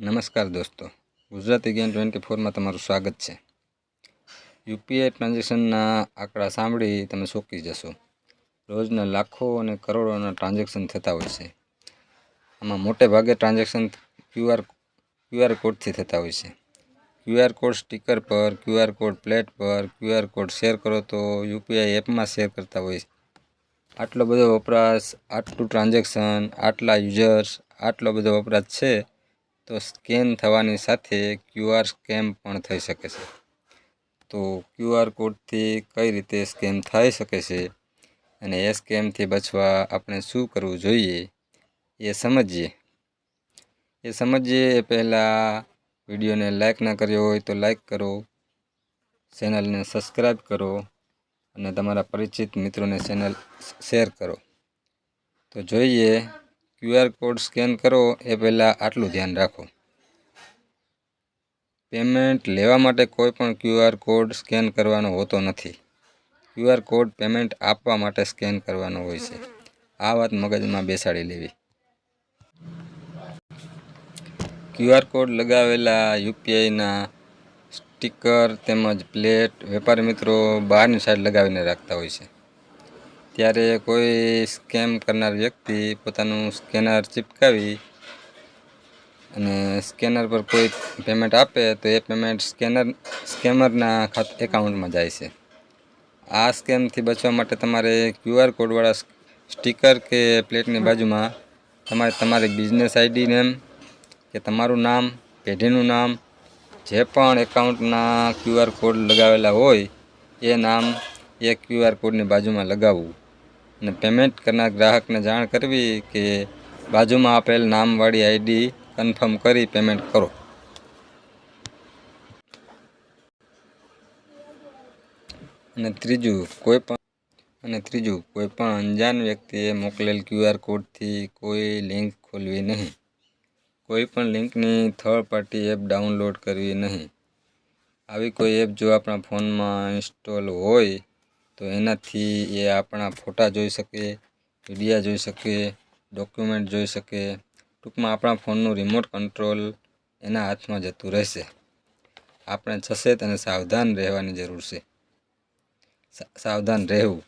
નમસ્કાર દોસ્તો, ગુજરાતી જ્ઞાન 24માં તમારું સ્વાગત છે। યુપીઆઈ ટ્રાન્ઝેક્શનના આંકડા સાંભળી તમે ચોંકી જશો। રોજના લાખો અને કરોડોના ટ્રાન્ઝેક્શન થતા હોય છે। આમાં મોટે ભાગે ટ્રાન્ઝેક્શન ક્યુઆર કોડથી થતા હોય છે। ક્યુઆર કોડ સ્ટીકર પર, ક્યુઆર કોડ પ્લેટ પર, ક્યુઆર કોડ શેર કરો તો યુપીઆઈ એપમાં શેર કરતા હોય છે। આટલો બધો વપરાશ, આટલું ટ્રાન્ઝેક્શન, આટલા યુઝર્સ, આટલો બધો વપરાશ છે તો સ્કેન થવાની સાથે ક્યુઆર સ્કેમ પણ થઈ શકે છે। તો ક્યુઆર કોડથી કઈ રીતે સ્કેમ થઈ શકે છે અને એ સ્કેમથી બચવા આપણે શું કરવું જોઈએ એ સમજીએ એ પહેલાં વિડીયોને લાઈક ના કર્યો હોય તો લાઈક કરો, ચેનલને સબસ્ક્રાઈબ કરો અને તમારા પરિચિત મિત્રોને ચેનલ શેર કરો। તો જોઈએ, ક્યુઆર કોડ સ્કેન કરો એ પહેલાં આટલું ધ્યાન રાખો। પેમેન્ટ લેવા માટે કોઈ પણ ક્યુઆર કોડ સ્કેન કરવાનો હોતો નથી। ક્યુઆર કોડ પેમેન્ટ આપવા માટે સ્કેન કરવાનો હોય છે। આ વાત મગજમાં બેસાડી લેવી। ક્યુઆર કોડ લગાવેલા યુપીઆઈના સ્ટીકર તેમજ પ્લેટ વેપારી મિત્રો બહારની સાઈડ લગાવીને રાખતા હોય છે। ત્યારે કોઈ સ્કેમ કરનાર વ્યક્તિ પોતાનું સ્કેનર ચિપકાવી અને સ્કેનર પર કોઈ પેમેન્ટ આપે તો એ પેમેન્ટ સ્કેમરના એકાઉન્ટમાં જાય છે। આ સ્કેમથી બચવા માટે તમારે ક્યુઆર કોડવાળા સ્ટીકર કે પ્લેટની બાજુમાં તમારી બિઝનેસ આઈડી નેમ કે તમારું નામ, પેઢીનું નામ, જે પણ એકાઉન્ટના ક્યુઆર કોડ લગાવેલા હોય એ નામ એ ક્યુઆર કોડની બાજુમાં લગાવવું અને પેમેન્ટ કરનાર ગ્રાહકને જાણ કરવી કે બાજુમાં આપેલ નામવાળી આઈડી કન્ફર્મ કરી પેમેન્ટ કરો। અને ત્રીજું, કોઈ પણ અંજાન વ્યક્તિએ મોકલેલ ક્યુઆર કોડથી કોઈ લિંક ખોલવી નહીં। કોઈ પણ લિંકની થર્ડ પાર્ટી એપ ડાઉનલોડ કરવી નહીં। આવી કોઈ એપ જો આપણા ફોનમાં ઇન્સ્ટોલ હોય તો એનાથી એ આપણા ફોટા જોઈ શકે, વિડીયા જોઈ શકે, ડોક્યુમેન્ટ જોઈ શકે। ટૂંકમાં આપણા ફોનનું રિમોટ કંટ્રોલ એના હાથમાં જતું રહેશે। આપણે સચેત અને સાવધાન રહેવાની જરૂર છે। સાવધાન રહેવું,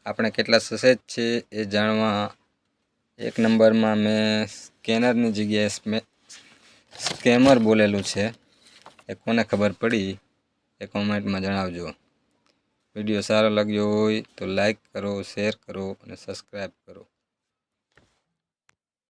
આપણે કેટલા સચેત છે એ જાણવા 1 નંબરમાં મેં સ્કેનરની જગ્યાએ સ્કેમર બોલેલું છે, એ કોને ખબર પડી એ કોમેન્ટમાં જણાવજો। વિડીયો સારો લાગ્યો હોય તો લાઈક કરો, શેર કરો અને સબસ્ક્રાઈબ કરો।